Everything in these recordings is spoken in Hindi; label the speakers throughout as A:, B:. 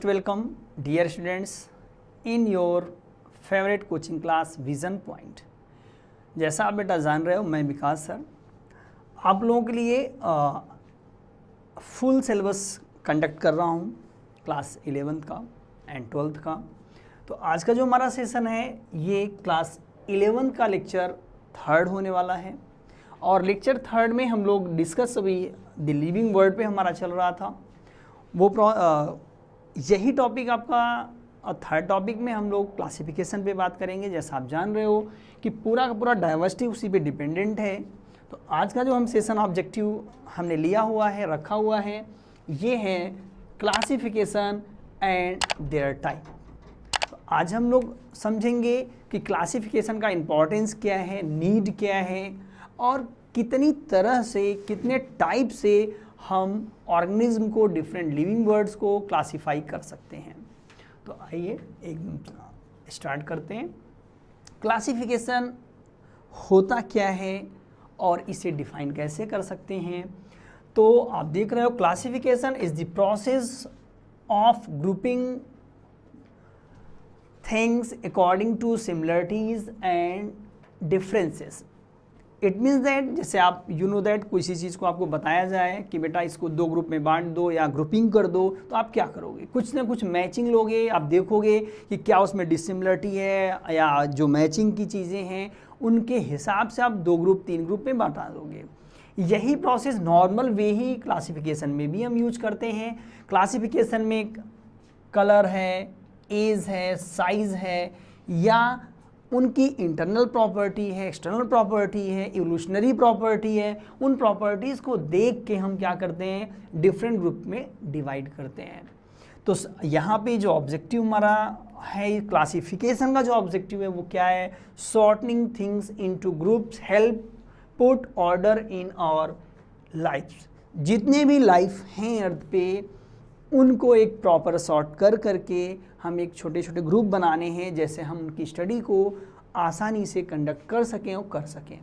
A: Most welcome, dear students, in your favorite coaching class Vision Point। जैसा आप बेटा जान रहे हो, मैं विकास सर आप लोगों के लिए फुल सिलेबस कंडक्ट कर रहा हूँ क्लास 11th का एंड 12th का। तो आज का जो हमारा सेशन है ये क्लास 11th का लेक्चर 3rd होने वाला है और लेक्चर 3rd में हम लोग डिस्कस अभी द लिविंग वर्ड पे हमारा चल रहा था। वो यही टॉपिक आपका 3rd टॉपिक में हम लोग क्लासिफिकेशन पे बात करेंगे। जैसा आप जान रहे हो कि पूरा का पूरा डाइवर्सिटी उसी पे डिपेंडेंट है। तो आज का जो हम सेशन ऑब्जेक्टिव हमने लिया हुआ है, रखा हुआ है, ये है क्लासिफिकेशन एंड देयर टाइप। तो आज हम लोग समझेंगे कि क्लासिफिकेशन का इम्पोर्टेंस क्या है, नीड क्या है और कितनी तरह से, कितने टाइप से हम ऑर्गेनिज्म को, डिफरेंट लिविंग वर्ड्स को क्लासिफाई कर सकते हैं। तो आइए एक स्टार्ट करते हैं। क्लासिफिकेशन होता क्या है और इसे डिफाइन कैसे कर सकते हैं। तो आप देख रहे हो classification is the process of grouping things according to similarities and differences. It means that जैसे आप यू नो दैट किसी चीज़ को आपको बताया जाए कि बेटा इसको 2 ग्रुप में बांट दो या ग्रुपिंग कर दो, तो आप क्या करोगे? कुछ ना कुछ मैचिंग लोगे। आप देखोगे कि क्या उसमें डिसिमिलरिटी है या जो मैचिंग की चीज़ें हैं उनके हिसाब से आप 2 ग्रुप 3 ग्रुप में बांटा दोगे। यही प्रोसेस नॉर्मल वे ही क्लासिफिकेशन में भी हम यूज करते हैं। क्लासिफिकेशन में कलर है, एज है, साइज़ है या उनकी इंटरनल प्रॉपर्टी है, एक्सटर्नल प्रॉपर्टी है, इवोल्यूशनरी प्रॉपर्टी है, उन प्रॉपर्टीज़ को देख के हम क्या करते हैं, डिफरेंट ग्रुप में डिवाइड करते हैं। तो यहाँ पे जो ऑब्जेक्टिव हमारा है क्लासिफिकेशन का, जो ऑब्जेक्टिव है वो क्या है? Sorting things into groups help put order in our life. जितने भी लाइफ हैं अर्थ पे उनको एक प्रॉपर सॉर्ट कर करके हम एक छोटे छोटे ग्रुप बनाने हैं, जैसे हम उनकी स्टडी को आसानी से कंडक्ट कर सकें और कर सकें।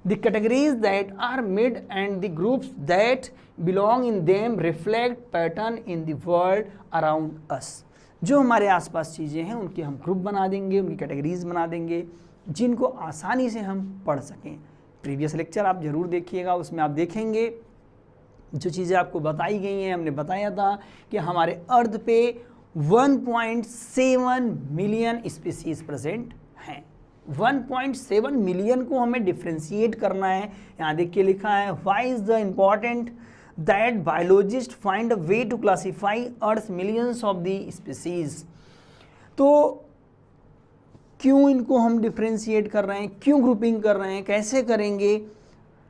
A: The categories that are made and the groups that belong in them reflect pattern in the world around us. जो हमारे आसपास चीज़ें हैं उनके हम ग्रुप बना देंगे, उनकी कैटेगरीज बना देंगे जिनको आसानी से हम पढ़ सकें। प्रीवियस लेक्चर आप ज़रूर देखिएगा, उसमें आप देखेंगे जो चीज़ें आपको बताई गई हैं। हमने बताया था कि हमारे अर्थ पे 1.7 मिलियन स्पीसीज प्रेजेंट हैं। 1.7 मिलियन को हमें डिफ्रेंशिएट करना है। यहाँ देखिए लिखा है, why is the important that biologist find a way to classify earth millions of the species. तो क्यों इनको हम डिफ्रेंशिएट कर रहे हैं, क्यों ग्रुपिंग कर रहे हैं, कैसे करेंगे?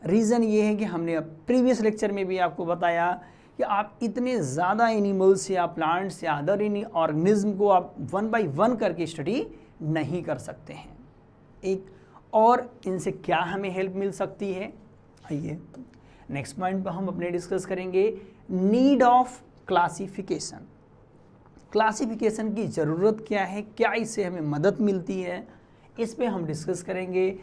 A: रीज़न ये है कि हमने प्रीवियस लेक्चर में भी आपको बताया कि आप इतने ज़्यादा एनिमल्स या प्लांट्स या अदर एनी ऑर्गेनिज्म को आप 1 बाय 1 करके स्टडी नहीं कर सकते हैं। एक और इनसे क्या हमें हेल्प मिल सकती है, आइए नेक्स्ट पॉइंट पर हम अपने डिस्कस करेंगे। Need of classification. क्लासिफिकेशन की ज़रूरत क्या है, क्या इससे हमें मदद मिलती है, इस पे हम डिस्कस करेंगे।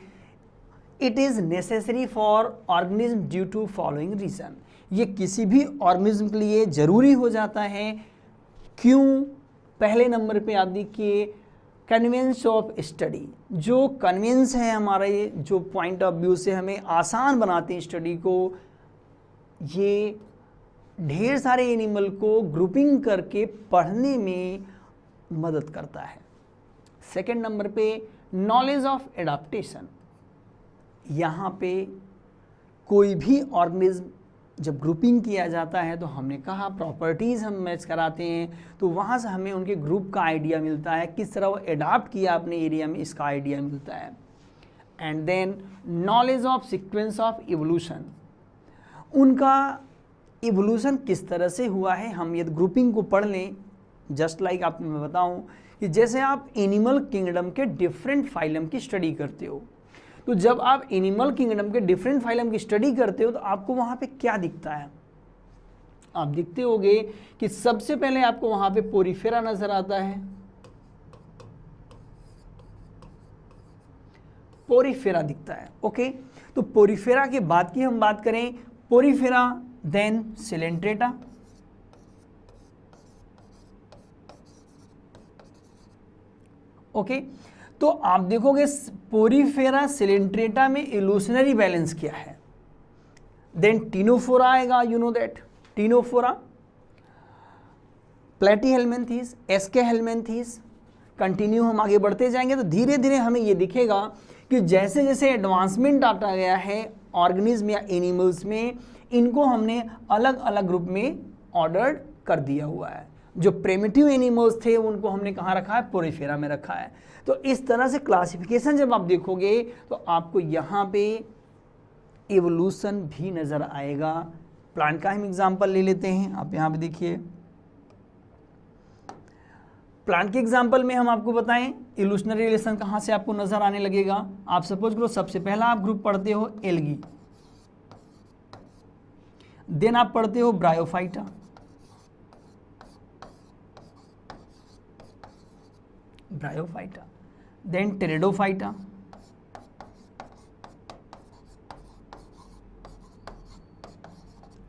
A: It is necessary for organism due to following reason. ये किसी भी ऑर्गेनिज्म के लिए ज़रूरी हो जाता है। क्यों? पहले नंबर पे आप देखिए कन्वेंस ऑफ स्टडी। जो कन्वेंस है हमारे, जो पॉइंट ऑफ व्यू से हमें आसान बनाते हैं स्टडी को, ये ढेर सारे एनिमल को ग्रुपिंग करके पढ़ने में मदद करता है। सेकेंड नंबर पे नॉलेज ऑफ एडाप्टेशन। यहाँ पे कोई भी ऑर्गेनिज्म जब ग्रुपिंग किया जाता है तो हमने कहा प्रॉपर्टीज़ हम मैच कराते हैं, तो वहाँ से हमें उनके ग्रुप का आइडिया मिलता है, किस तरह वो एडाप्ट किया अपने एरिया में, इसका आइडिया मिलता है। And then knowledge of sequence of evolution. उनका इवोल्यूशन किस तरह से हुआ है, हम यदि ग्रुपिंग को पढ़ लें, जस्ट लाइक आपको मैं बताऊँ कि जैसे आप एनिमल किंगडम के डिफरेंट फाइलम की स्टडी करते हो, तो जब आप एनिमल किंगडम के डिफरेंट फाइलम की स्टडी करते हो तो आपको वहाँ पे क्या दिखता है? आप देखते होगे कि सबसे पहले आपको वहाँ पे पोरीफेरा नजर आता है। पोरीफेरा दिखता है, ओके। तो पोरीफेरा के बाद की हम बात करें, पोरीफेरा देन सिलेंट्रेटा, ओके, तो आप देखोगे पोरीफेरा सिलेंट्रेटा में इल्यूशनरी बैलेंस क्या है, देन टीनोफोरा आएगा, you know that ctenophora, platyhelminthes, aschelminthes, continue हम आगे बढ़ते जाएंगे तो धीरे धीरे हमें ये दिखेगा कि जैसे जैसे एडवांसमेंट आता गया है ऑर्गेनिज्म या एनिमल्स में, इनको हमने अलग अलग ग्रुप में ऑर्डर कर दिया हुआ है। जो प्रिमिटिव एनिमल्स थे उनको हमने कहाँ रखा है, पोरीफेरा में रखा है। तो इस तरह से क्लासिफिकेशन जब आप देखोगे तो आपको यहाँ पे एवोल्यूशन भी नज़र आएगा। प्लांट का हम एग्जाम्पल ले लेते हैं, आप यहाँ पे देखिए प्लांट के एग्जाम्पल में हम आपको बताएं इवोल्यूशनरी रिलेशन कहाँ से आपको नजर आने लगेगा। आप सपोज करो सबसे पहला आप ग्रुप पढ़ते हो एल्गी, देन आप पढ़ते हो bryophyta, then pteridophyta,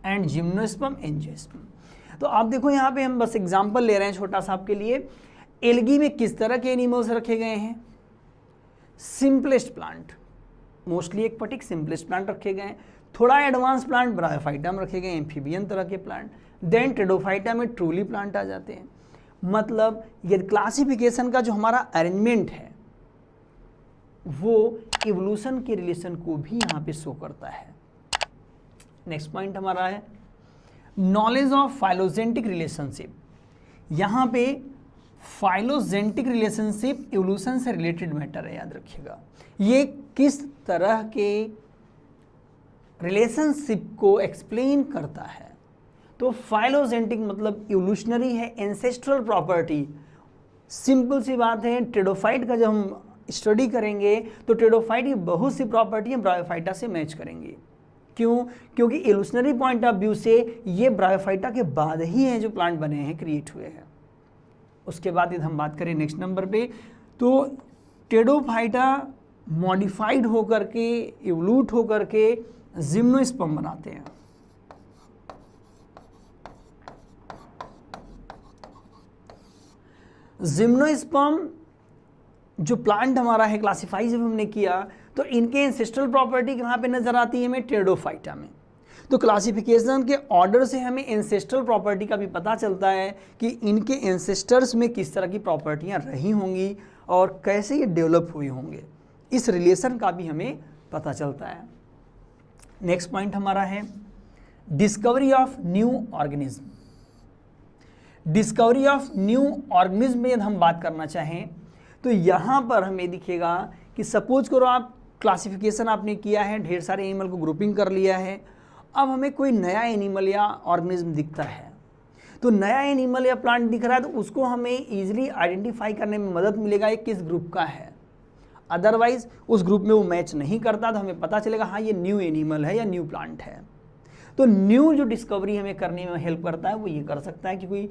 A: and gymnosperm, angiosperm. तो आप देखो यहाँ पे हम बस एग्जांपल ले रहे हैं छोटा सा आपके लिए। एल्गी में किस तरह के एनिमल्स रखे गए हैं, simplest plant, mostly aquatic simplest plant रखे गए हैं। थोड़ा एडवांस प्लांट ब्रायोफाइटा में रखे गए, एम्फीबियन तरह के प्लांट। देन टेरिडोफाइटा में ट्रूली प्लांट आ जाते हैं। मतलब ये क्लासिफिकेशन का जो हमारा अरेंजमेंट है वो इवोल्यूशन के रिलेशन को भी यहाँ पे शो करता है। नेक्स्ट पॉइंट हमारा है नॉलेज ऑफ फाइलोजेनेटिक रिलेशनशिप। यहाँ पे फाइलोजेनेटिक रिलेशनशिप इवोल्यूशन से रिलेटेड मैटर है, याद रखिएगा। ये किस तरह के रिलेशनशिप को एक्सप्लेन करता है। तो फाइलोजेनेटिक मतलब इवोल्यूशनरी है, एंसेस्ट्रल प्रॉपर्टी। सिंपल सी बात है, टेरिडोफाइट का जब हम स्टडी करेंगे तो टेरिडोफाइट की बहुत सी प्रॉपर्टी ब्रायोफाइटा से मैच करेंगे। क्यों? क्योंकि इवोल्यूशनरी पॉइंट ऑफ व्यू से ये ब्रायोफाइटा के बाद ही हैं जो प्लांट बने हैं, क्रिएट हुए हैं। उसके बाद यदि हम बात करें नेक्स्ट नंबर पे, तो टेरिडोफाइटा मॉडिफाइड होकर के, इवोल्यूट होकर के जिम्नोस्पर्म बनाते हैं। जिम्नोस्पर्म जो प्लांट हमारा है क्लासिफाई जब हमने किया तो इनके एंसेस्ट्रल प्रॉपर्टी कहाँ पे नजर आती है हमें, टेरिडोफाइटा में। तो क्लासिफिकेशन के ऑर्डर से हमें एंसेस्ट्रल प्रॉपर्टी का भी पता चलता है कि इनके एंसेस्टर्स में किस तरह की प्रॉपर्टियाँ रही होंगी और कैसे ये डेवलप हुई होंगे। इस रिलेशन का भी हमें पता चलता है। नेक्स्ट पॉइंट हमारा है discovery of new organism. Discovery of new organism में यदि हम बात करना चाहें तो यहाँ पर हमें दिखेगा कि सपोज करो आप क्लासिफिकेशन आपने किया है, ढेर सारे एनिमल को ग्रुपिंग कर लिया है। अब हमें कोई नया एनिमल या ऑर्गेनिज्म दिखता है, तो नया एनिमल या प्लांट दिख रहा है तो उसको हमें ईजिली आइडेंटिफाई करने में मदद मिलेगा ये किस ग्रुप का है। अदरवाइज उस ग्रुप में वो मैच नहीं करता तो हमें पता चलेगा हाँ ये न्यू एनिमल है या न्यू प्लांट है। तो न्यू जो डिस्कवरी हमें करने में हेल्प करता है वो ये कर सकता है कि कोई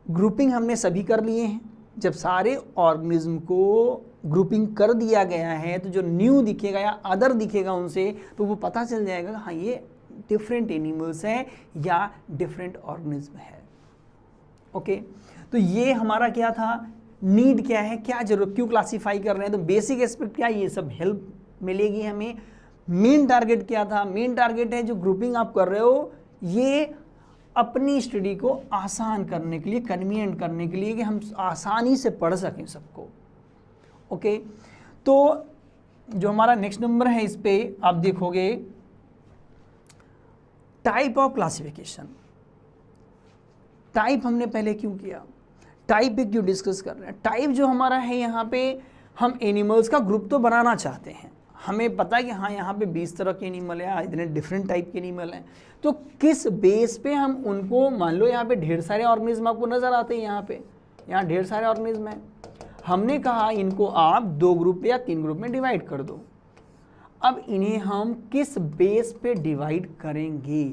A: ग्रुपिंग हमने सभी कर लिए हैं। जब सारे ऑर्गेनिज्म को ग्रुपिंग कर दिया गया है तो जो न्यू दिखेगा या अदर दिखेगा उनसे तो वो पता चल जाएगा हाँ ये डिफरेंट एनिमल्स हैं या डिफरेंट ऑर्गेनिज्म है। ओके, तो ये हमारा क्या था, नीड क्या है, क्या जरूरत, क्यों क्लासीफाई कर रहे हैं। तो बेसिक एस्पेक्ट क्या, ये सब हेल्प मिलेगी हमें। मेन टारगेट क्या था, मेन टारगेट है जो ग्रुपिंग आप कर रहे हो ये अपनी स्टडी को आसान करने के लिए, कन्वीनियंट करने के लिए कि हम आसानी से पढ़ सकें सबको। ओके, तो जो हमारा नेक्स्ट नंबर है इस पे आप देखोगे टाइप ऑफ क्लासिफिकेशन। टाइप हमने पहले क्यों किया, टाइप पे क्यों डिस्कस कर रहे हैं। टाइप जो हमारा है यहाँ पे हम एनिमल्स का ग्रुप तो बनाना चाहते हैं, हमें पता है कि हाँ यहाँ पे 20 तरह के एनिमल है, इतने डिफरेंट टाइप के एनिमल हैं। तो किस बेस पे हम उनको, मान लो यहाँ पे ढेर सारे ऑर्गेनिज्म आपको नजर आते हैं, यहाँ ढेर सारे ऑर्गेनिज्म हैं। हमने कहा इनको आप 2 ग्रुप या 3 ग्रुप में डिवाइड कर दो। अब इन्हें हम किस बेस पे डिवाइड करेंगे।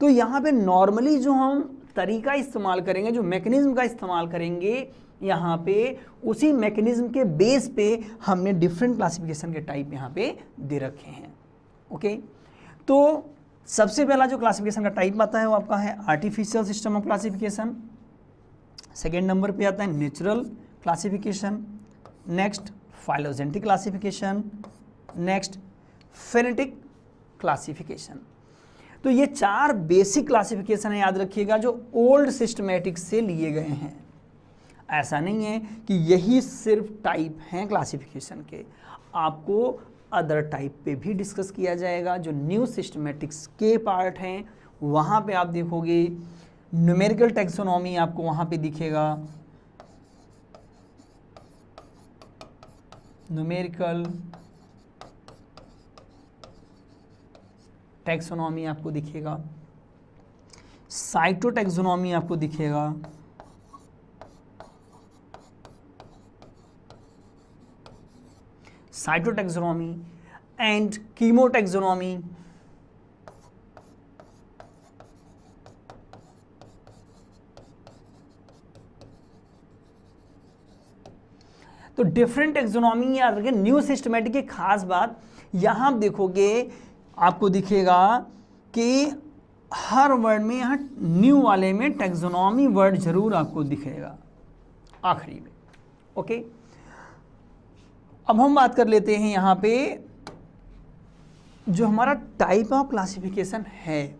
A: तो यहाँ पे नॉर्मली जो हम तरीका इस्तेमाल करेंगे, जो मैकेनिज्म का इस्तेमाल करेंगे, यहाँ पे उसी मैकेनिज्म के बेस पे हमने डिफरेंट क्लासिफिकेशन के टाइप यहाँ पे दे रखे हैं। ओके, तो सबसे पहला जो क्लासिफिकेशन का टाइप आता है वो आपका है artificial system of classification. Second number पे आता है natural classification, next phylogenetic classification, next phonetic classification. तो ये 4 बेसिक क्लासिफिकेशन है, याद रखिएगा, जो ओल्ड सिस्टमेटिक से लिए गए हैं। ऐसा नहीं है कि यही सिर्फ टाइप हैं क्लासिफिकेशन के, आपको अदर टाइप पे भी डिस्कस किया जाएगा। जो न्यू सिस्टमेटिक्स के पार्ट हैं वहाँ पे आप देखोगे न्यूमेरिकल टैक्सोनॉमी आपको वहाँ पे दिखेगा, न्यूमेरिकल टैक्सोनॉमी आपको दिखेगा, साइटोटैक्सोनॉमी आपको दिखेगा, साइटोटैक्सोनॉमी एंड कीमोटैक्सोनॉमी, तो डिफरेंट टैक्सोनॉमी याद रखें। न्यू सिस्टमेटिक की खास बात यहां आप देखोगे, आपको दिखेगा कि हर वर्ड में यहाँ न्यू वाले में टैक्सोनॉमी वर्ड जरूर आपको दिखेगा आखिरी में। ओके, अब हम बात कर लेते हैं यहाँ पे जो हमारा टाइप ऑफ क्लासिफिकेशन है,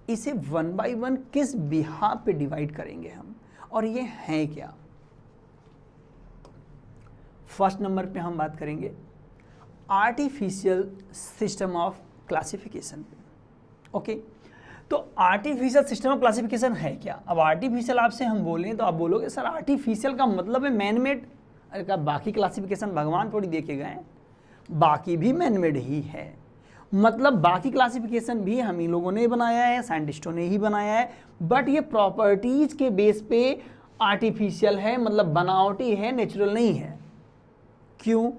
A: इसे 1 बाय 1 किस बिहाफ पे डिवाइड करेंगे हम, और ये है क्या। फर्स्ट नंबर पे हम बात करेंगे आर्टिफिशियल सिस्टम ऑफ क्लासिफिकेशन पे। ओके, तो आर्टिफिशियल सिस्टम ऑफ क्लासिफिकेशन है क्या। अब आर्टिफिशियल आपसे हम बोलें तो आप बोलोगे सर आर्टिफिशियल का मतलब है मैन मेड। अरे का बाकी क्लासिफिकेशन भगवान थोड़ी देखे गए हैं, बाकी भी मैन मेड ही है। मतलब बाकी क्लासिफिकेशन भी हम ही लोगों ने बनाया है, साइंटिस्टों ने ही बनाया है, बट ये प्रॉपर्टीज के बेस पे आर्टिफिशियल है, मतलब बनावटी है, नेचुरल नहीं है। क्यों,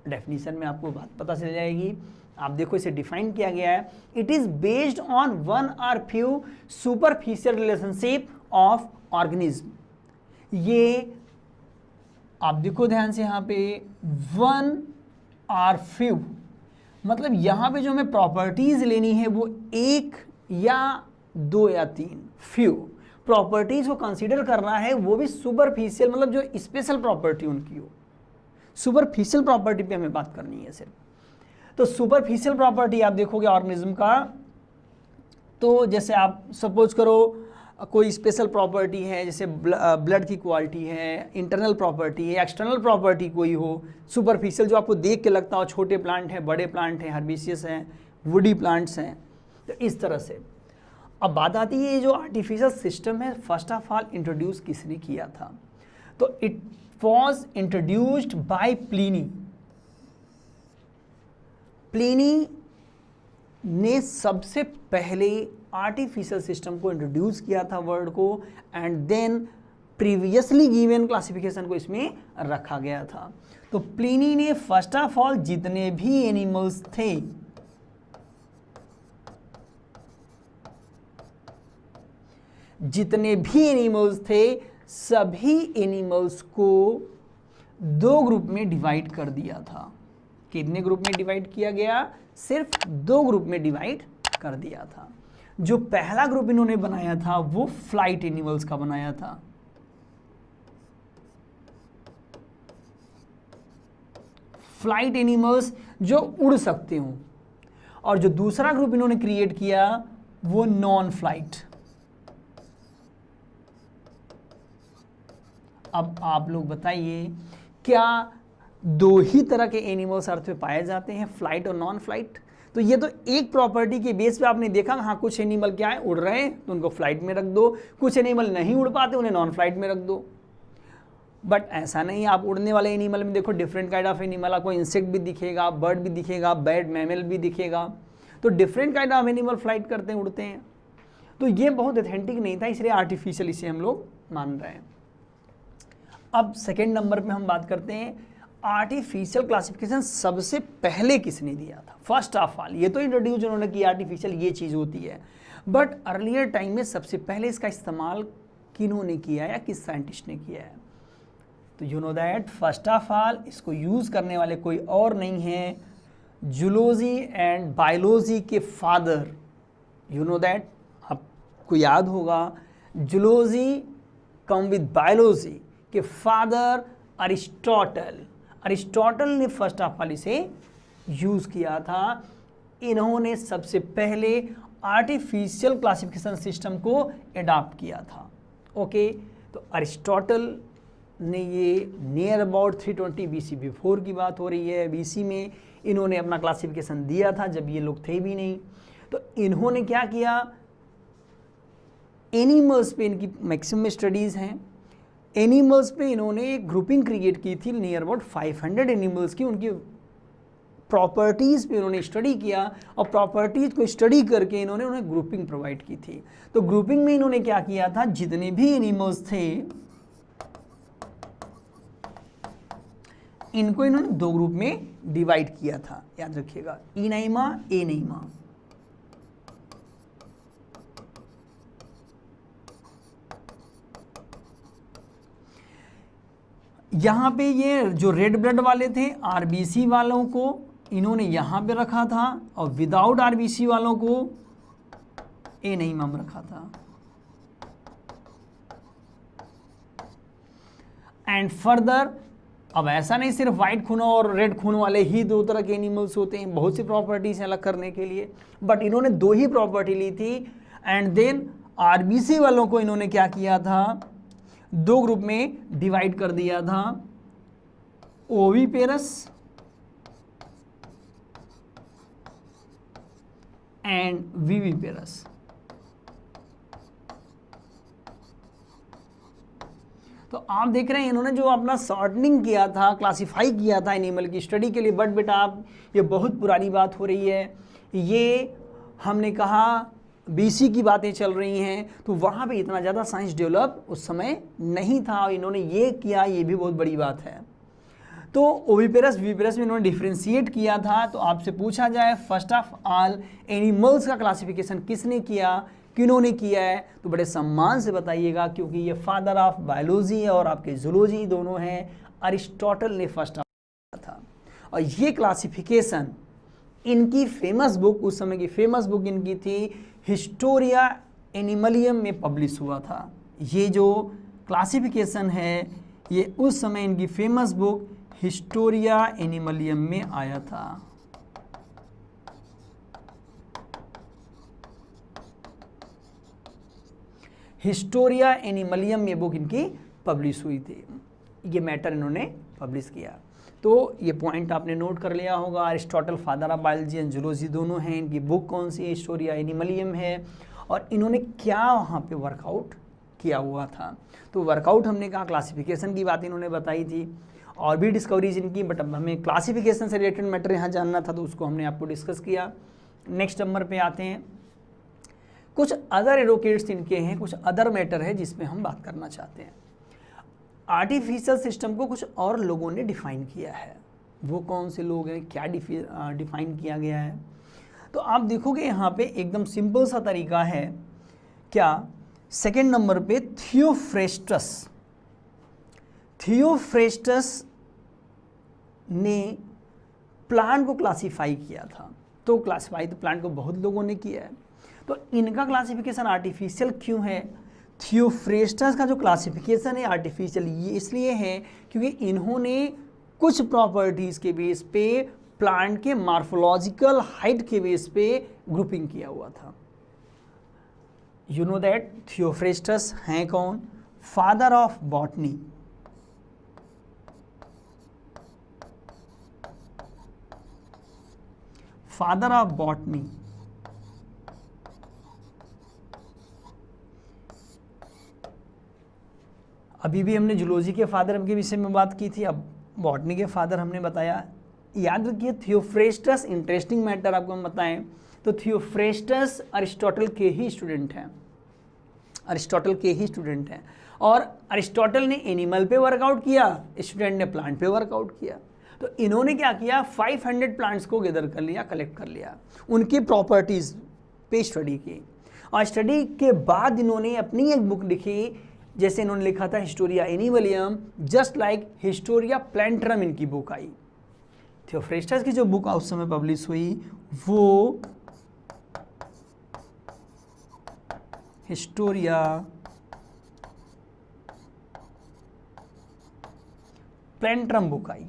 A: डेफिनेशन में आपको बात पता चल जाएगी। आप देखो इसे डिफाइन किया गया है, it is based on 1 or few superficial relationship of organism. ये आप देखो ध्यान से, यहाँ पे 1 or few मतलब यहाँ पे जो हमें प्रॉपर्टीज लेनी है वो 1 या 2 या 3 फ्यू प्रॉपर्टीज को कंसीडर करना है, वो भी सुपरफिशियल, मतलब जो स्पेशल प्रॉपर्टी उनकी हो। सुपरफिशियल प्रॉपर्टी पे हमें बात करनी है सिर्फ। तो सुपरफिशियल प्रॉपर्टी आप देखोगे ऑर्गेनिज्म का, तो जैसे आप सपोज करो कोई स्पेशल प्रॉपर्टी है, जैसे ब्लड की क्वालिटी है, इंटरनल प्रॉपर्टी है, एक्सटर्नल प्रॉपर्टी कोई हो, सुपरफिशियल जो आपको देख के लगता हो, छोटे प्लांट हैं, बड़े प्लांट हैं, हर्बिशियस हैं, वुडी प्लांट्स हैं, तो इस तरह से। अब बात आती है ये जो आर्टिफिशियल सिस्टम है, फर्स्ट ऑफ ऑल इंट्रोड्यूस किसने किया था, तो it was introduced by Pliny. Pliny ने सबसे पहले आर्टिफिशियल सिस्टम को इंट्रोड्यूस किया था वर्ड को, and then previously given classification को इसमें रखा गया था। तो प्लिनी ने फर्स्ट ऑफ ऑल जितने भी एनिमल्स थे, सभी एनिमल्स को 2 ग्रुप में डिवाइड कर दिया था। कितने ग्रुप में डिवाइड किया गया, सिर्फ 2 ग्रुप में डिवाइड कर दिया था। जो पहला ग्रुप इन्होंने बनाया था वो फ्लाइट एनिमल्स का बनाया था। फ्लाइट एनिमल्स जो उड़ सकते हो, और जो दूसरा ग्रुप इन्होंने क्रिएट किया वो नॉन फ्लाइट। अब आप लोग बताइए, क्या 2 ही तरह के एनिमल्स अर्थ पे पाए जाते हैं, फ्लाइट और नॉन फ्लाइट। तो ये तो एक प्रॉपर्टी के बेस पे आपने देखा, हाँ कुछ एनिमल क्या है, उड़ रहे हैं तो उनको फ्लाइट में रख दो, कुछ एनिमल नहीं उड़ पाते उन्हें नॉन फ्लाइट में रख दो। बट ऐसा नहीं, आप उड़ने वाले एनिमल में देखो डिफरेंट काइंड ऑफ एनिमल, आपको इंसेक्ट भी दिखेगा, बर्ड भी दिखेगा, बैड मैमल भी दिखेगा। तो different kind of animal flight करते हैं, उड़ते हैं। तो ये बहुत ऑथेंटिक नहीं था, इसलिए आर्टिफिशियल इसे हम लोग मान रहे हैं। अब सेकेंड नंबर पे हम बात करते हैं आर्टिफिशियल क्लासिफिकेशन सबसे पहले किसने दिया था। फर्स्ट ऑफ ऑल ये तो इंट्रोड्यूस उन्होंने किया आर्टिफिशियल ये चीज़ होती है, बट अर्लियर टाइम में सबसे पहले इसका इस्तेमाल किन्होंने किया या किस साइंटिस्ट ने किया है। तो you know that first of all इसको यूज़ करने वाले कोई और नहीं है, जूलॉजी एंड बायोलॉजी के फादर। यू नो दैट, आपको याद होगा जूलॉजी कम विद बायोलॉजी, कि फादर अरिस्टोटल ने फर्स्ट ऑफ ऑल इसे यूज किया था। इन्होंने सबसे पहले आर्टिफिशियल क्लासिफिकेशन सिस्टम को अडॉप्ट किया था। ओके, तो अरिस्टोटल ने ये नियर अबाउट 320 BC बिफोर की बात हो रही है, BC में इन्होंने अपना क्लासिफिकेशन दिया था जब ये लोग थे भी नहीं। तो इन्होंने क्या किया, एनिमल्स पे इनकी मैक्सिमम स्टडीज़ हैं। एनिमल्स पे इन्होंने एक ग्रुपिंग क्रिएट की थी, नियर अबाउट 500 एनिमल्स की, उनकी प्रॉपर्टीज़ पे इन्होंने स्टडी किया और प्रॉपर्टीज़ को स्टडी करके इन्होंने उन्हें ग्रुपिंग प्रोवाइड की थी। तो ग्रुपिंग में इन्होंने क्या किया था, जितने भी एनिमल्स थे इनको इन्होंने दो ग्रुप में डिवाइड किया था, याद रखिएगा, इनाइमा एनाइमा। यहाँ पे ये जो रेड ब्लड वाले थे आरबीसी वालों को इन्होंने यहाँ पे रखा था और विदाउट आरबीसी वालों को एनाइमा में रखा था। एंड फर्दर, अब ऐसा नहीं सिर्फ वाइट खून और रेड खून वाले ही दो तरह के एनिमल्स होते हैं, बहुत सी प्रॉपर्टीज अलग करने के लिए, बट इन्होंने दो ही प्रॉपर्टी ली थी। एंड देन आरबीसी वालों को इन्होंने क्या किया था, दो ग्रुप में डिवाइड कर दिया था, ओविपेरस एंड विविपेरस। तो आप देख रहे हैं इन्होंने जो अपना शॉर्टनिंग किया था, क्लासिफाई किया था एनिमल की स्टडी के लिए। बट बेटा आप, ये बहुत पुरानी बात हो रही है, ये हमने कहा बीसी की बातें चल रही हैं, तो वहाँ पे इतना ज़्यादा साइंस डेवलप उस समय नहीं था और इन्होंने ये किया, ये भी बहुत बड़ी बात है। तो ओविपेरस विविपेरस में इन्होंने डिफ्रेंशिएट किया था। तो आपसे पूछा जाए फर्स्ट ऑफ ऑल एनिमल्स का क्लासिफिकेशन किसने किया, किन्होंने किया है, तो बड़े सम्मान से बताइएगा, क्योंकि ये फादर ऑफ बायोलॉजी और आपके जूलॉजी दोनों हैं, अरिस्टोटल ने फर्स्ट किया था। और ये क्लासिफिकेशन इनकी फेमस बुक, उस समय की फेमस बुक इनकी थी हिस्टोरिया एनिमलियम में पब्लिश हुआ था। ये जो क्लासिफिकेशन है ये उस समय इनकी फेमस बुक हिस्टोरिया एनिमलियम में आया था। हिस्टोरिया एनिमलियम ये बुक इनकी पब्लिश हुई थी, ये मैटर इन्होंने पब्लिश किया। तो ये पॉइंट आपने नोट कर लिया होगा, Aristotle father of biology and zoology दोनों हैं। इनकी बुक कौन सी है, हिस्टोरिया एनिमलियम है। और इन्होंने क्या वहाँ पे वर्कआउट किया हुआ था, तो वर्कआउट हमने कहा क्लासिफिकेशन की बात इन्होंने बताई थी, और भी डिस्कवरीज इनकी, बट अब हमें क्लासिफिकेशन से रिलेटेड मैटर यहाँ जानना था तो उसको हमने आपको डिस्कस किया। नेक्स्ट नंबर पे आते हैं, कुछ अदर एडवोकेट्स इनके हैं, कुछ अदर मैटर है जिसमें हम बात करना चाहते हैं। आर्टिफिशियल सिस्टम को कुछ और लोगों ने डिफाइन किया है, वो कौन से लोग हैं, क्या डिफाइन किया गया है, तो आप देखोगे यहाँ पे एकदम सिंपल सा तरीका है। क्या, सेकेंड नंबर पे थियोफ्रेस्टस ने प्लांट को क्लासिफाई किया था। तो क्लासिफाई तो प्लांट को बहुत लोगों ने किया है, तो इनका क्लासिफिकेशन आर्टिफिशियल क्यों है? थियोफ्रेस्टस का जो क्लासिफिकेशन है आर्टिफिशियल ये इसलिए है क्योंकि इन्होंने कुछ प्रॉपर्टीज़ के बेस पे प्लांट के मार्फोलॉजिकल हाइट के बेस पे ग्रुपिंग किया हुआ था। यू नो दैट थियोफ्रेस्टस हैं कौन? Father of botany. Father of botany अभी भी हमने जूलॉजी के फादर के विषय में बात की थी, अब बॉटनी के फादर हमने बताया। याद रखिए थियोफ्रेस्टस, इंटरेस्टिंग मैटर आपको हम बताएं तो थियोफ्रेस्टस अरिस्टोटल के ही स्टूडेंट हैं, और अरिस्टोटल ने एनिमल पे वर्कआउट किया, स्टूडेंट ने प्लांट पे वर्कआउट किया। तो इन्होंने क्या किया, 500 प्लांट्स को गैदर कर लिया, कलेक्ट कर लिया, उनकी प्रॉपर्टीज़ पे स्टडी की, और स्टडी के बाद इन्होंने अपनी एक बुक लिखी, जैसे इन्होंने लिखा था Historia Animalium, just like Historia Plantarum इनकी बुक आई। थियोफ्रेस्टस की जो बुक उस समय पब्लिश हुई वो हिस्टोरिया प्लेंट्रम बुक आई।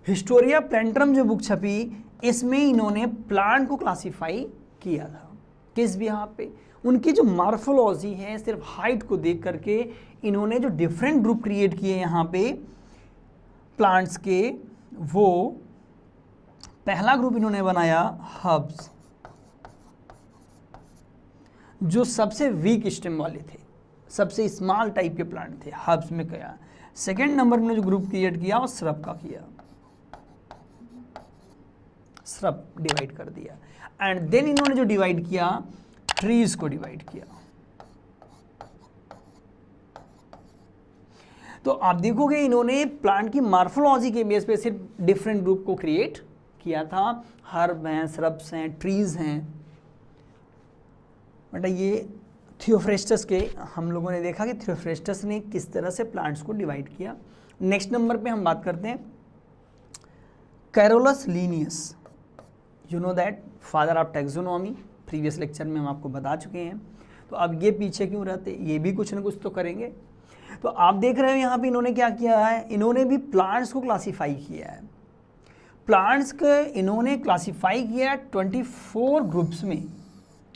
A: हिस्टोरिया प्लेंट्रम जो बुक छपी, इसमें इन्होंने प्लांट को क्लासिफाई किया था। किस बिहाफ पे? उनकी जो मार्फोलॉजी है, सिर्फ हाइट को देख करके इन्होंने जो डिफरेंट ग्रुप क्रिएट किए यहाँ पे प्लांट्स के, वो पहला ग्रुप इन्होंने बनाया हर्ब्स, जो सबसे वीक स्टेम वाले थे, सबसे स्मॉल टाइप के प्लांट थे, हर्ब्स में किया। सेकेंड नंबर में जो ग्रुप क्रिएट किया वो श्रब का किया, श्रब डिवाइड कर दिया। एंड देन इन्होंने जो डिवाइड किया, ट्रीज को डिवाइड किया। तो आप देखोगे इन्होंने प्लांट की मार्फोलॉजी के बेस पे सिर्फ डिफरेंट ग्रुप को क्रिएट किया था। हर्ब हैं, श्रब्स हैं, ट्रीज हैं। बेटा ये थियोफ्रेस्टस के हम लोगों ने देखा कि थियोफ्रेस्टस ने किस तरह से प्लांट्स को डिवाइड किया। नेक्स्ट नंबर पे हम बात करते हैं Carolus Linnaeus, you know that father of taxonomy, previous lecture में हम आपको बता चुके हैं। तो अब ये पीछे क्यों रहते, ये भी कुछ ना कुछ तो करेंगे। तो आप देख रहे हो यहाँ पे इन्होंने क्या किया है, इन्होंने भी प्लांट्स को क्लासीफाई किया है। प्लांट्स के इन्होंने क्लासीफाई किया 24 ग्रुप्स में,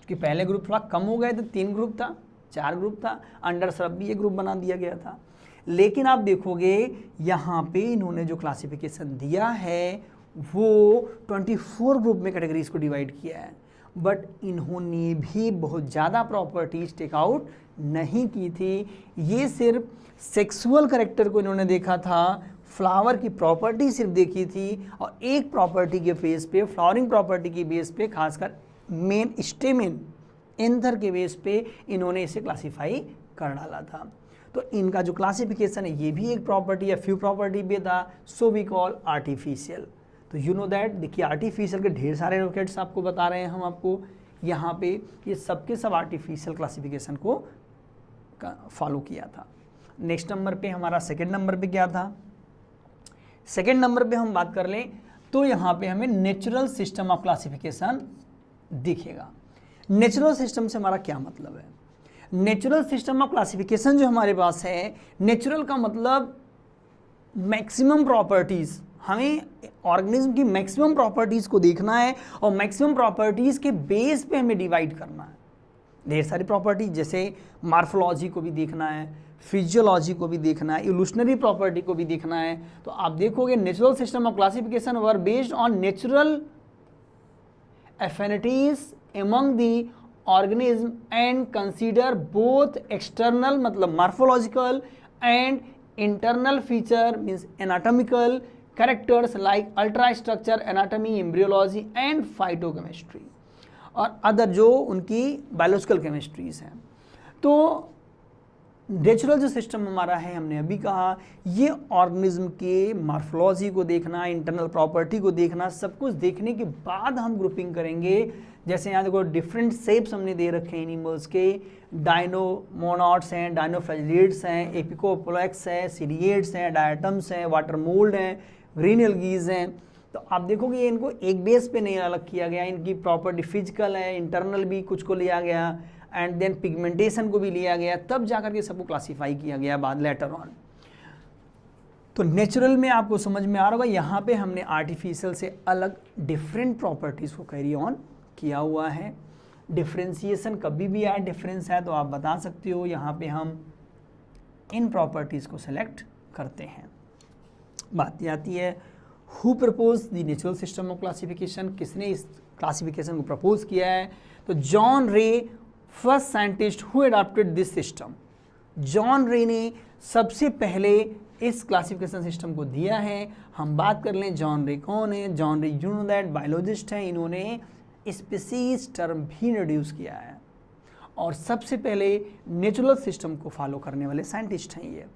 A: कि पहले ग्रुप थोड़ा कम हो गए थे, 3 ग्रुप था, 4 ग्रुप था, अंडर श्रब भी एक ग्रुप बना दिया गया था। लेकिन आप देखोगे यहाँ पे इन्होंने जो क्लासिफिकेशन दिया है वो 24 ग्रुप में कैटेगरीज को डिवाइड किया है। बट इन्होंने भी बहुत ज़्यादा प्रॉपर्टीज टेक आउट नहीं की थी। ये सिर्फ सेक्सुअल कैरेक्टर को इन्होंने देखा था, फ्लावर की प्रॉपर्टी सिर्फ देखी थी, और एक प्रॉपर्टी के बेस पे, फ्लावरिंग प्रॉपर्टी के बेस पे, खासकर मेन स्टेमेन एंथर के बेस पे इन्होंने इसे क्लासीफाई कर डाला था। तो इनका जो क्लासिफिकेशन है ये भी एक प्रॉपर्टी या फ्यू प्रॉपर्टी भी था, सो वी कॉल आर्टिफिशियल। तो यू नो दैट, देखिए आर्टिफिशियल के ढेर सारे रॉकेट्स आपको बता रहे हैं हम आपको यहाँ पे, ये सबके सब आर्टिफिशियल क्लासिफिकेशन को फॉलो किया था। नेक्स्ट नंबर पे हमारा सेकेंड नंबर पे क्या था, सेकेंड नंबर पे हम बात कर लें तो यहाँ पे हमें नेचुरल सिस्टम ऑफ क्लासिफिकेशन दिखेगा। नेचुरल सिस्टम से हमारा क्या मतलब है? नेचुरल सिस्टम ऑफ क्लासिफिकेशन जो हमारे पास है, नेचुरल का मतलब मैक्सिमम प्रॉपर्टीज, हमें ऑर्गेनिज्म की मैक्सिमम प्रॉपर्टीज को देखना है और मैक्सिमम प्रॉपर्टीज के बेस पे हमें डिवाइड करना है। ढेर सारी प्रॉपर्टीज, जैसे मार्फोलॉजी को भी देखना है, फिजियोलॉजी को भी देखना है, इवोल्यूशनरी प्रॉपर्टी को भी देखना है। तो आप देखोगे natural system of classification were based on natural affinities among the organism and consider both external मतलब morphological and internal feature means anatomical characters like ultrastructure, anatomy, embryology and phytochemistry और अदर जो उनकी biological chemistries हैं। तो नेचुरल जो सिस्टम हमारा है, हमने अभी कहा, ये ऑर्गेनिज्म के मॉर्फोलॉजी को देखना, इंटरनल प्रॉपर्टी को देखना, सब कुछ देखने के बाद हम ग्रुपिंग करेंगे। जैसे यहाँ देखो डिफरेंट शेप्स हमने दे रखे हैं एनिमल्स के, डायनोमोनॉड्स हैं, डायनोफ्लैजिलेट्स हैं, एपिकोपोलेक्स है, सीरिएट्स हैं, डायटम्स हैं, वाटर मोल्ड हैं, ग्रीन एल्गीज हैं। तो आप देखोगे इनको एक बेस पे नहीं अलग किया गया, इनकी प्रॉपर्टी फिजिकल है, इंटरनल भी कुछ को लिया गया एंड देन पिगमेंटेशन को भी लिया गया, तब जाकर के सबको क्लासीफाई किया गया बाद लेटर ऑन। तो नेचुरल में आपको समझ में आ रहा होगा, यहाँ पे हमने आर्टिफिशियल से अलग डिफरेंट प्रॉपर्टीज़ को कैरी ऑन किया हुआ है। डिफ्रेंसिएशन कभी भी आए, डिफरेंस है तो आप बता सकते हो, यहाँ पे हम इन प्रॉपर्टीज़ को सेलेक्ट करते हैं। बात ये आती है who propose the natural system of classification, किसने इस क्लासिफिकेशन को प्रपोज किया है? तो जॉन रे first scientist who adopted this system. John रे ने सबसे पहले इस क्लासिफिकेशन सिस्टम को दिया है। हम बात कर लें जॉन रे कौन है। जॉन रे यू नो दैट बायोलॉजिस्ट हैं, इन्होंने स्पीसीज टर्म भी इंट्रोड्यूस किया है और सबसे पहले नेचुरल सिस्टम को फॉलो करने वाले साइंटिस्ट हैं ये।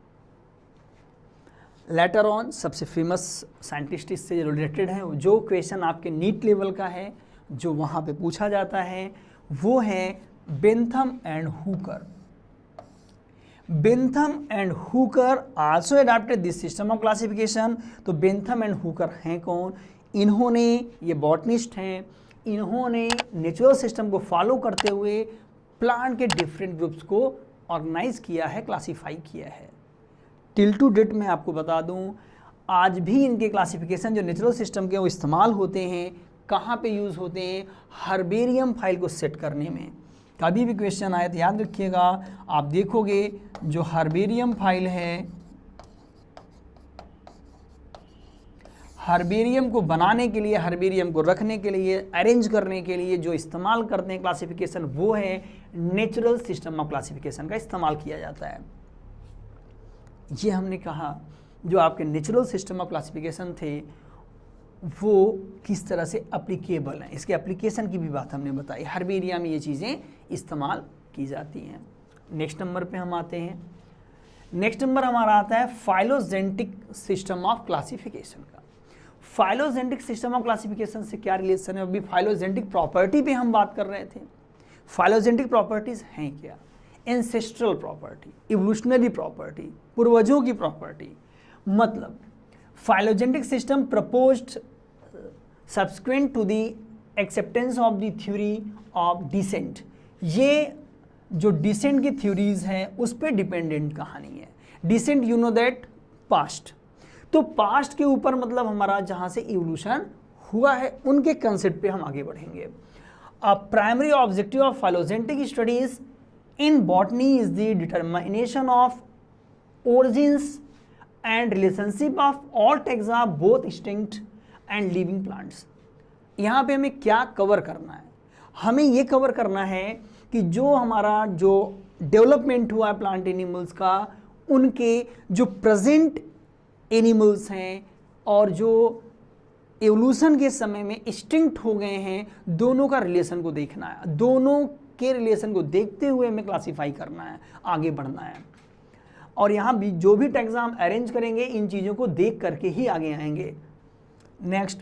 A: लेटर ऑन सबसे फेमस साइंटिस्ट इससे रिलेटेड हैं। जो क्वेश्चन आपके नीट लेवल का है, जो वहाँ पे पूछा जाता है, वो है Bentham and Hooker. Bentham and Hooker also adopted this system of classification. तो बेंथम एंड हुकर हैं कौन? इन्होंने, ये बॉटनिस्ट हैं, इन्होंने नेचुरल सिस्टम को फॉलो करते हुए प्लांट के डिफरेंट ग्रुप्स को ऑर्गेनाइज किया है, क्लासीफाई किया है। टिल टू डेट मैं आपको बता दूं, आज भी इनके क्लासिफिकेशन जो नेचुरल सिस्टम के वो इस्तेमाल होते हैं, कहाँ पे यूज़ होते हैं, हर्बेरियम फाइल को सेट करने में। कभी भी क्वेश्चन आए तो याद रखिएगा, आप देखोगे जो हर्बेरियम फाइल है, हर्बेरियम को बनाने के लिए, हर्बेरियम को रखने के लिए, अरेंज करने के लिए जो इस्तेमाल करते हैं क्लासिफिकेशन, वो है नेचुरल सिस्टम ऑफ क्लासिफिकेशन का इस्तेमाल किया जाता है। ये हमने कहा जो आपके नेचुरल सिस्टम ऑफ क्लासिफिकेशन थे वो किस तरह से एप्लीकेबल हैं, इसके एप्लीकेशन की भी बात हमने बताई। हर्बेरियम में ये चीज़ें इस्तेमाल की जाती हैं। नेक्स्ट नंबर पे हम आते हैं। नेक्स्ट नंबर हमारा आता है फाइलोजेनेटिक सिस्टम ऑफ क्लासिफिकेशन का। फाइलोजेनेटिक सिस्टम ऑफ क्लासिफिकेशन से क्या रिलेशन है? अभी फाइलोजेनेटिक प्रॉपर्टी पे हम बात कर रहे थे। फाइलोजेनेटिक प्रॉपर्टीज हैं क्या? एंसेस्ट्रल प्रॉपर्टी, इवोल्यूशनरी प्रॉपर्टी, पूर्वजों की प्रॉपर्टी। मतलब phylogenetic system proposed subsequent to the acceptance of the theory of descent. ये जो डिसेंट की थ्योरीज हैं उस पर डिपेंडेंट कहानी है। Descent you know that past, तो पास्ट के ऊपर मतलब हमारा जहाँ से इवोल्यूशन हुआ है उनके कंसेप्ट पे हम आगे बढ़ेंगे। A primary objective of phylogenetic studies in botany is the determination of origins and relationship of all taxa both extinct and living plants. यहाँ पे हमें क्या कवर करना है? हमें ये कवर करना है कि जो हमारा जो डेवलपमेंट हुआ है प्लांट एनिमल्स का, उनके जो प्रेजेंट एनिमल्स हैं और जो एवोल्यूशन के समय में एक्सटिंक्ट हो गए हैं, दोनों का रिलेशन को देखना है। दोनों के रिलेशन को देखते हुए हमें क्लासीफाई करना है, आगे बढ़ना है। और यहाँ भी जो भी टैक्सा हम अरेंज करेंगे इन चीज़ों को देख करके ही आगे आएंगे। Next,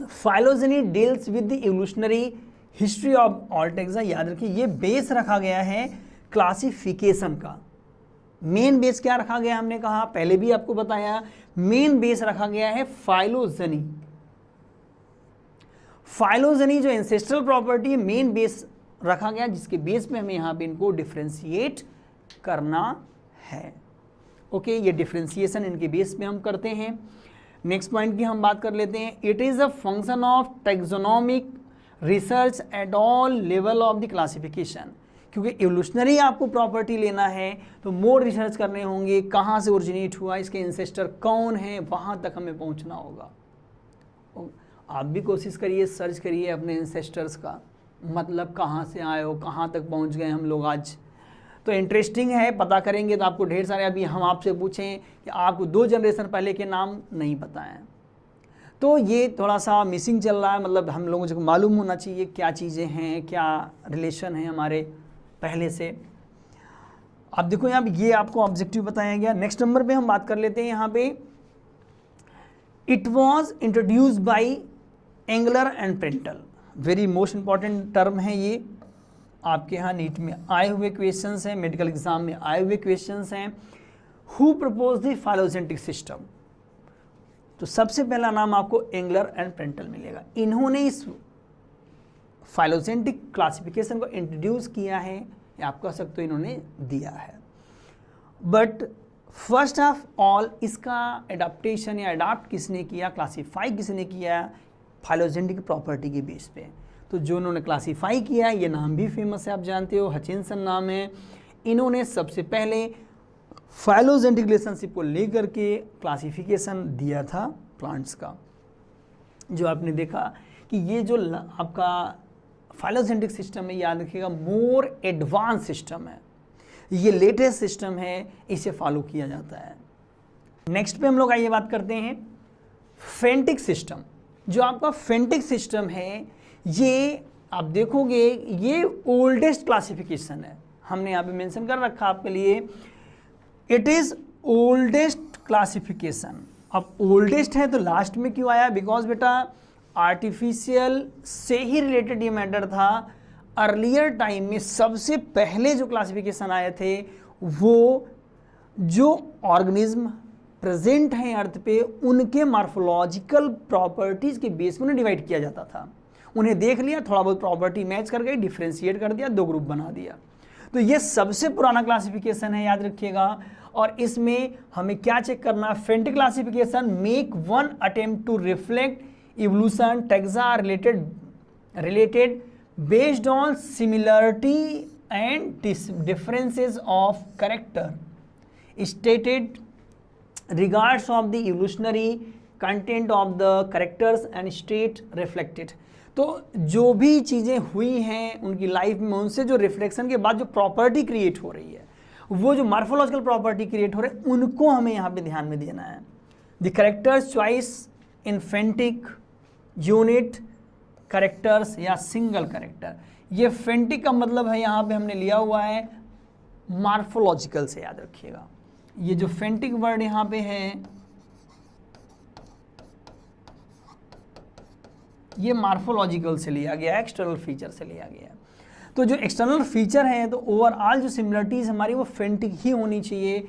A: phylogeny deals with the evolutionary history of all taxa. याद रखिए ये बेस रखा गया है क्लासिफिकेशन का। मेन बेस क्या रखा गया? हमने कहा पहले भी आपको बताया, मेन बेस रखा गया है फाइलोजेनी। फाइलोजेनी जो एंसेस्ट्रल प्रॉपर्टी है, मेन बेस रखा गया जिसके बेस पे हमें यहाँ पे इनको डिफ्रेंशिएट करना है। ओके, ये डिफ्रेंशिएशन इनके बेस पे हम करते हैं। नेक्स्ट पॉइंट की हम बात कर लेते हैं। It is a function of taxonomic research at all level of the classification. क्योंकि एवोल्यूशनरी आपको प्रॉपर्टी लेना है तो मोर रिसर्च करने होंगे, कहाँ से ओरिजिनेट हुआ, इसके इंसेस्टर कौन है, वहाँ तक हमें पहुँचना होगा। आप भी कोशिश करिए, सर्च करिए अपने इंसेस्टर्स का, मतलब कहाँ से आए हो, कहाँ तक पहुँच गए हम लोग आज। तो इंटरेस्टिंग है, पता करेंगे तो आपको ढेर सारे, अभी हम आपसे पूछें कि आपको 2 जनरेशन पहले के नाम नहीं पता हैं, तो ये थोड़ा सा मिसिंग चल रहा है। मतलब हम लोगों को मालूम होना चाहिए क्या चीज़ें हैं, क्या रिलेशन है हमारे पहले से। आप देखो यहाँ पे ये आपको ऑब्जेक्टिव बताया गया। नेक्स्ट नंबर पे हम बात कर लेते हैं यहाँ पे, it was introduced by Engler and Prantl. Very most important term है ये, आपके यहाँ नीट में आए हुए क्वेश्चंस हैं, मेडिकल एग्जाम में आए हुए क्वेश्चंस हैं। Who propose the phylogenetic system? तो सबसे पहला नाम आपको एंगलर एंड प्रेंटल मिलेगा। इन्होंने इस फाइलोजेनेटिक क्लासिफिकेशन को इंट्रोड्यूस किया है, या आप कह सकते हो इन्होंने दिया है। बट फर्स्ट ऑफ ऑल इसका एडाप्टेशन या अडाप्ट किसने किया, क्लासीफाई किसने किया? फाइलोजेनेटिक प्रॉपर्टी के बेस पे। तो जो उन्होंने क्लासीफाई किया, ये नाम भी फेमस है, आप जानते हो, हचिंसन नाम है। इन्होंने सबसे पहले फाइलोजेनेटिक रिलेशनशिप को लेकर के क्लासिफिकेशन दिया था प्लांट्स का। जो आपने देखा कि ये जो आपका फाइलोजेनेटिक सिस्टम है, याद रखिएगा मोर एडवांस सिस्टम है, ये लेटेस्ट सिस्टम है, इसे फॉलो किया जाता है। नेक्स्ट पे हम लोग आइए बात करते हैं फेंटिक सिस्टम। जो आपका फेंटिक सिस्टम है, ये आप देखोगे ये ओल्डेस्ट क्लासिफिकेशन है। हमने यहाँ पे मेंशन कर रखा आपके लिए, इट इज़ ओल्डेस्ट क्लासिफिकेशन। अब ओल्डेस्ट है तो लास्ट में क्यों आया? बिकॉज बेटा आर्टिफिशियल से ही रिलेटेड ये मैटर था। अर्लियर टाइम में सबसे पहले जो क्लासिफिकेशन आए थे वो जो ऑर्गेनिज्म प्रेजेंट हैं अर्थ पे, उनके मार्फोलॉजिकल प्रॉपर्टीज़ के बेस में उन्हें डिवाइड किया जाता था। उन्हें देख लिया, थोड़ा बहुत प्रॉपर्टी मैच कर गई, डिफ्रेंशिएट कर दिया, 2 ग्रुप बना दिया। तो ये सबसे पुराना क्लासिफिकेशन है, याद रखिएगा। और इसमें हमें क्या चेक करना है, phenetic classification make one attempt to reflect evolution taxa related based on similarity and differences of character stated regards of the evolutionary content of the characters and state reflected। तो जो भी चीज़ें हुई हैं उनकी लाइफ में, उनसे जो रिफ्लेक्शन के बाद जो प्रॉपर्टी क्रिएट हो रही है, वो जो मॉर्फोलॉजिकल प्रॉपर्टी क्रिएट हो रहे हैं, उनको हमें यहाँ पे ध्यान में देना है। The characters choice in phenetic unit characters या सिंगल करेक्टर। ये फेंटिक का मतलब है यहाँ पे हमने लिया हुआ है मॉर्फोलॉजिकल से, याद रखिएगा। ये जो फेंटिक वर्ड यहाँ पे है ये मॉर्फोलॉजिकल से लिया गया है, एक्सटर्नल फीचर से लिया गया है। तो जो एक्सटर्नल फीचर है, तो ओवरऑल जो सिमिलरिटीज़ हमारी वो फेंटिक ही होनी चाहिए,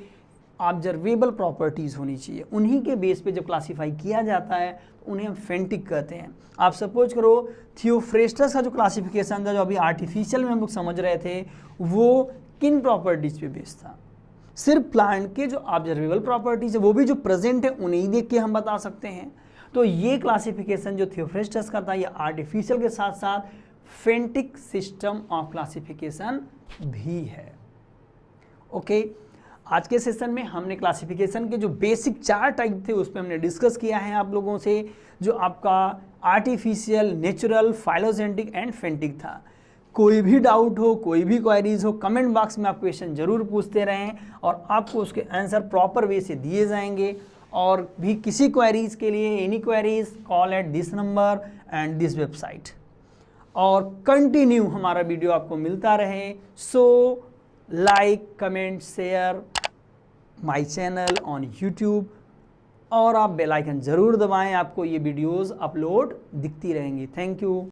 A: ऑब्जर्वेबल प्रॉपर्टीज़ होनी चाहिए। उन्हीं के बेस पे जब क्लासीफाई किया जाता है तो उन्हें हम फेंटिक कहते हैं। आप सपोज करो थियोफ्रेस्टस का जो क्लासिफिकेशन था, जो अभी आर्टिफिशियल में हम लोग समझ रहे थे, वो किन प्रॉपर्टीज़ पे बेस्ड था? सिर्फ प्लांट के जो ऑब्जर्वेबल प्रॉपर्टीज़ है वो भी जो प्रेजेंट है उन्हें देख के हम बता सकते हैं। तो ये क्लासिफिकेशन जो थियोफ्रेस्टस का था, ये आर्टिफिशियल के साथ साथ फेंटिक सिस्टम ऑफ क्लासिफिकेशन भी है। ओके, आज के सेशन में हमने क्लासिफिकेशन के जो बेसिक 4 टाइप थे उस पर हमने डिस्कस किया है आप लोगों से, जो आपका आर्टिफिशियल, नेचुरल, फाइलोजेनेटिक एंड फेंटिक था। कोई भी डाउट हो, कोई भी क्वेरीज हो, कमेंट बॉक्स में आप क्वेश्चन जरूर पूछते रहें और आपको उसके आंसर प्रॉपर वे से दिए जाएंगे। और भी किसी क्वेरीज के लिए, any queries, call at this number and this website. और कंटिन्यू हमारा वीडियो आपको मिलता रहे। So like, comment, share my channel on YouTube और आप बेल आइकन ज़रूर दबाएं, आपको ये वीडियोस अपलोड दिखती रहेंगी। Thank you.